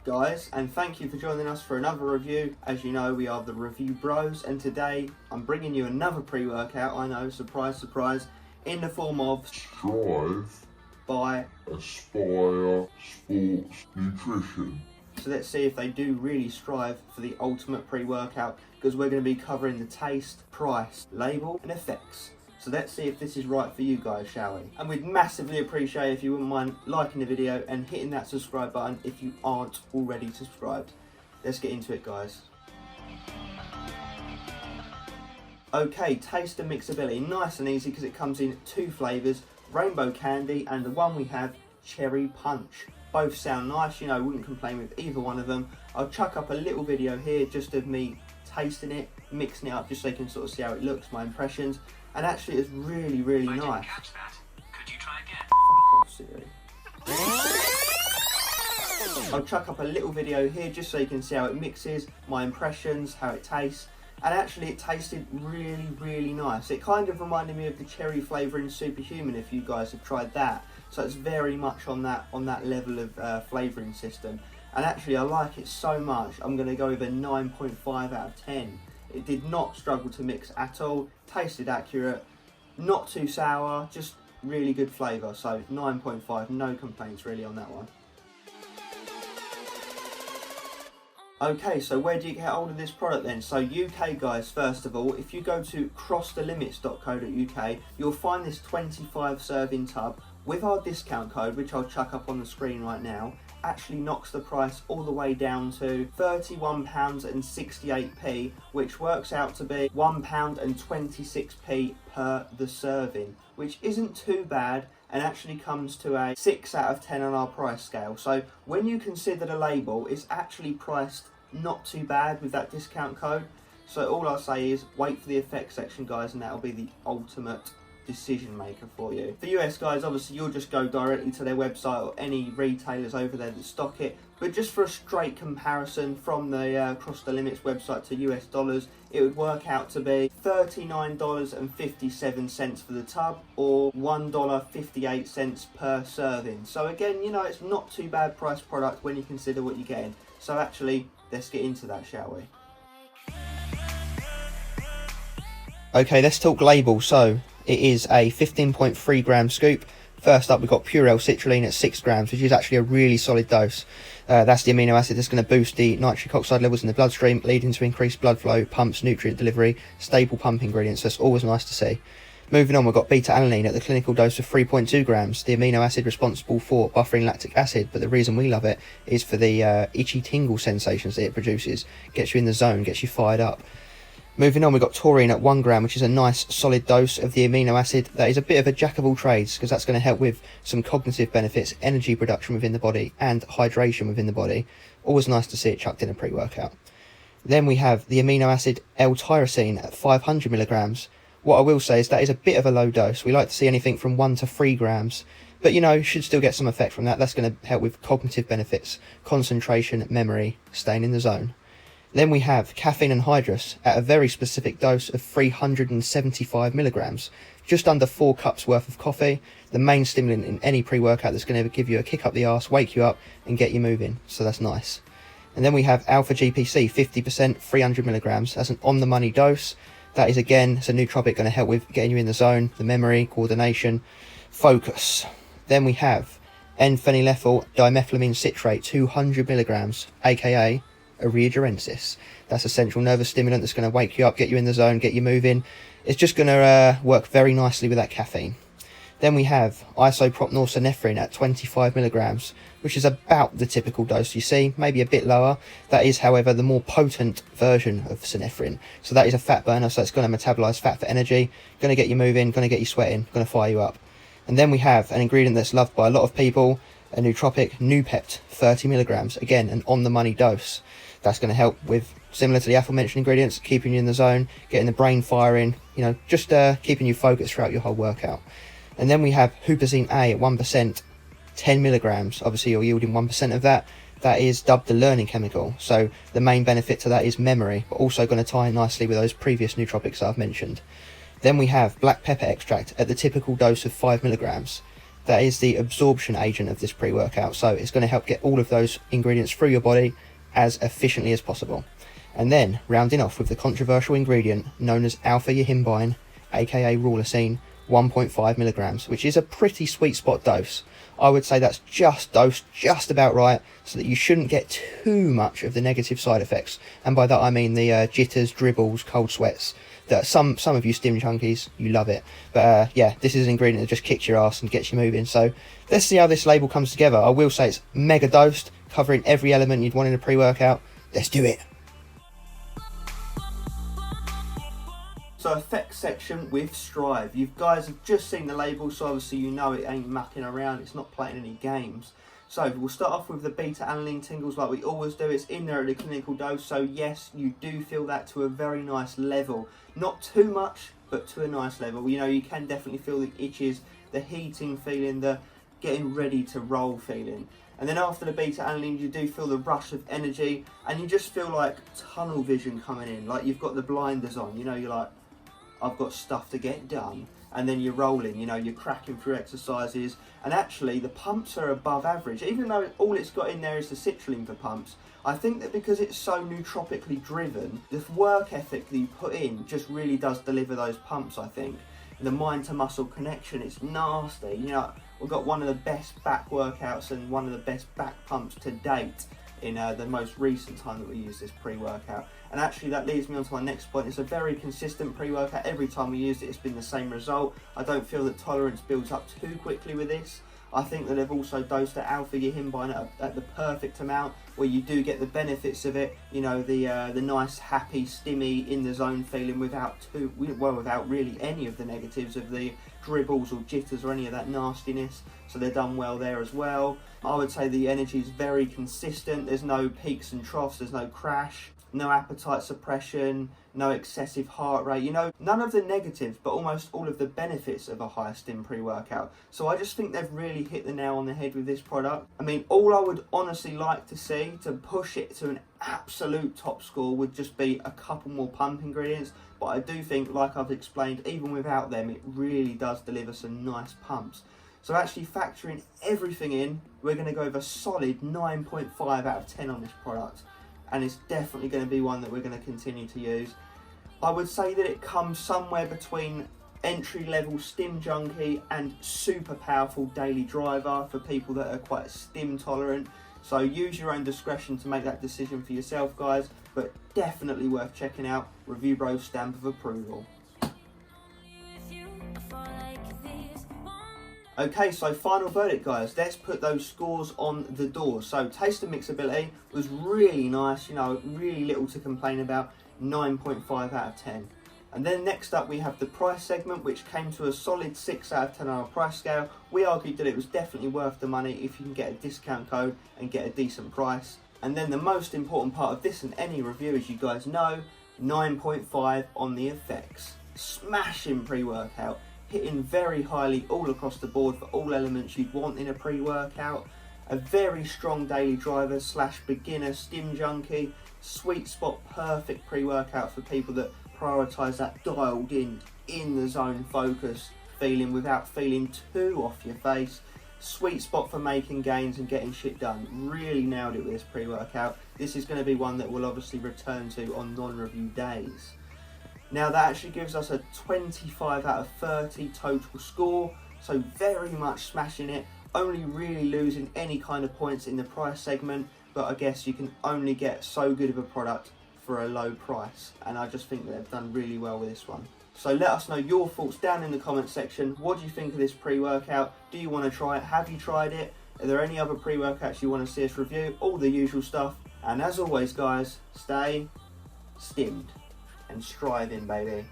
guys, and thank you for joining us for another review. As you know, we are the Review Bros, and today I'm bringing you another pre-workout. I know, surprise surprise, in the form of Strive by Aspire Sports Nutrition. So let's see if they do really strive for the ultimate pre-workout, because we're going to be covering the taste, price, label and effects. So let's see if this is right for you guys, shall we? And we'd massively appreciate if you wouldn't mind liking the video and hitting that subscribe button if you aren't already subscribed. Let's get into it, guys. Okay, taste and mixability. Nice and easy because it comes in two flavours, rainbow candy and the one we have, cherry punch. Both sound nice, you know, wouldn't complain with either one of them. I'll chuck up a little video here just of me tasting it, mixing it up just so you can sort of see how it looks, my impressions. And actually it's really, really nice. I didn't catch that. Could you try again? Fuck off, Siri. I'll chuck up a little video here just so you can see how it mixes, my impressions, how it tastes. And actually it tasted really, really nice. It kind of reminded me of the cherry flavour in Superhuman, if you guys have tried that. So it's very much on that level of flavouring system. And actually I like it so much, I'm going to go with a 9.5 out of 10. It did not struggle to mix at all, tasted accurate, not too sour, just really good flavour. So 9.5, no complaints really on that one. Okay, so where do you get hold of this product then? So UK guys, first of all, if you go to crossthelimits.co.uk, you'll find this 25 serving tub with our discount code, which I'll chuck up on the screen right now. Actually knocks the price all the way down to £31.68, which works out to be £1.26 per the serving, which isn't too bad and actually comes to a 6 out of 10 on our price scale. So when you consider the label, it's actually priced not too bad with that discount code. So all I'll say is wait for the effects section, guys, and that'll be the ultimate decision maker for you. For US guys, obviously you'll just go directly to their website or any retailers over there that stock it, but just for a straight comparison from the Cross the Limits website to US dollars, it would work out to be $39.57 for the tub or $1.58 per serving. So again, you know, it's not too bad price product when you consider what you're getting. So actually, let's get into that, shall we? Okay, let's talk label. So it is a 15.3 gram scoop. First up, we've got Purell citrulline at 6 grams, which is actually a really solid dose. That's the amino acid that's going to boost the nitric oxide levels in the bloodstream, leading to increased blood flow, pumps, nutrient delivery, stable pump ingredients. That's always nice to see. Moving on, we've got beta-alanine at the clinical dose of 3.2 grams, the amino acid responsible for buffering lactic acid, but the reason we love it is for the itchy tingle sensations that it produces. Gets you in the zone, gets you fired up. Moving on, we've got taurine at 1 gram, which is a nice solid dose of the amino acid. That is a bit of a jack of all trades, because that's going to help with some cognitive benefits, energy production within the body, and hydration within the body. Always nice to see it chucked in a pre-workout. Then we have the amino acid L-tyrosine at 500 milligrams. What I will say is that is a bit of a low dose. We like to see anything from 1 to 3 grams. But you know, should still get some effect from that. That's going to help with cognitive benefits, concentration, memory, staying in the zone. Then we have caffeine anhydrous at a very specific dose of 375 milligrams, just under 4 cups worth of coffee, the main stimulant in any pre-workout that's going to give you a kick up the arse, wake you up and get you moving, so that's nice. And then we have alpha GPC, 50%, 300 milligrams, that's an on the money dose. That is again, it's a nootropic going to help with getting you in the zone, the memory, coordination, focus. Then we have N-phenylethyl dimethylamine citrate, 200 milligrams, aka arrhidiorensis. That's a central nervous stimulant that's going to wake you up, get you in the zone, get you moving. It's just going to work very nicely with that caffeine. Then we have isopropanolsinephrine at 25 milligrams, which is about the typical dose you see, maybe a bit lower. That is, however, the more potent version of synephrine. So that is a fat burner, so it's going to metabolize fat for energy, going to get you moving, going to get you sweating, going to fire you up. And then we have an ingredient that's loved by a lot of people, a nootropic, Noopept, 30 milligrams. Again, an on-the-money dose. That's going to help with, similar to the aforementioned ingredients, keeping you in the zone, getting the brain firing, you know, just keeping you focused throughout your whole workout. And then we have Huperzine A at 1%, 10 milligrams. Obviously, you're yielding 1% of that. That is dubbed the learning chemical. So the main benefit to that is memory, but also going to tie in nicely with those previous nootropics I've mentioned. Then we have black pepper extract at the typical dose of 5 milligrams. that is the absorption agent of this pre-workout. So it's going to help get all of those ingredients through your body as efficiently as possible. And then rounding off with the controversial ingredient known as alpha-yohimbine, aka raulousine, 1.5 milligrams, which is a pretty sweet spot dose. I would say that's just dosed just about right, so that you shouldn't get too much of the negative side effects. And by that I mean the jitters, dribbles, cold sweats. That some of you stim junkies, you love it. But yeah, this is an ingredient that just kicks your ass and gets you moving. So let's see how this label comes together. I will say it's mega dosed, covering every element you'd want in a pre-workout. Let's do it. So effects section with Strive. You guys have just seen the label, so obviously you know it ain't mucking around, it's not playing any games. So we'll start off with the beta aniline tingles like we always do. It's in there at the clinical dose, so yes, you do feel that to a very nice level. Not too much, but to a nice level. You know, you can definitely feel the itches, the heating feeling, the getting ready to roll feeling. And then after the beta aniline, you do feel the rush of energy, and you just feel like tunnel vision coming in, like you've got the blinders on. You know, you're like, I've got stuff to get done. And then you're rolling, you know, you're cracking through exercises, and actually the pumps are above average. Even though all it's got in there is the citrulline for pumps, I think that because it's so nootropically driven, the work ethic that you put in just really does deliver those pumps, I think. The mind to muscle connection, it's nasty. You know, we've got one of the best back workouts and one of the best back pumps to date in the most recent time that we use this pre-workout. And actually that leads me on to my next point. It's a very consistent pre-workout. Every time we used it, it's been the same result. I don't feel that tolerance builds up too quickly with this. I think that they've also dosed the alpha-yohimbine at the perfect amount, where you do get the benefits of it. You know, the nice, happy, stimmy, in the zone feeling without really any of the negatives of the dribbles or jitters or any of that nastiness. So they're done well there as well. I would say the energy is very consistent. There's no peaks and troughs. There's no crash. No appetite suppression, no excessive heart rate, you know, none of the negatives, but almost all of the benefits of a high stim pre-workout. So I just think they've really hit the nail on the head with this product. I mean, all I would honestly like to see to push it to an absolute top score would just be a couple more pump ingredients. But I do think, like I've explained, even without them, it really does deliver some nice pumps. So actually factoring everything in, we're going to go with a solid 9.5 out of 10 on this product. And it's definitely going to be one that we're going to continue to use. I would say that it comes somewhere between entry-level stim junkie and super powerful daily driver for people that are quite stim tolerant. So use your own discretion to make that decision for yourself, guys, but definitely worth checking out. Review Bro's stamp of approval. Okay, so final verdict, guys. Let's put those scores on the door. So taste and mixability was really nice, you know, really little to complain about, 9.5 out of 10. And then next up we have the price segment, which came to a solid 6 out of 10 on our price scale. We argued that it was definitely worth the money if you can get a discount code and get a decent price. And then the most important part of this and any review, as you guys know, 9.5 on the effects. Smashing pre-workout. Hitting very highly all across the board for all elements you'd want in a pre-workout. A very strong daily driver / beginner stim junkie. Sweet spot, perfect pre-workout for people that prioritise that dialed in the zone focus feeling without feeling too off your face. Sweet spot for making gains and getting shit done. Really nailed it with this pre-workout. This is going to be one that we'll obviously return to on non-review days. Now that actually gives us a 25 out of 30 total score, so very much smashing it, only really losing any kind of points in the price segment, but I guess you can only get so good of a product for a low price, and I just think that they've done really well with this one. So let us know your thoughts down in the comment section. What do you think of this pre-workout? Do you want to try it? Have you tried it? Are there any other pre-workouts you want to see us review? All the usual stuff, and as always guys, stay stimmed and striving, baby.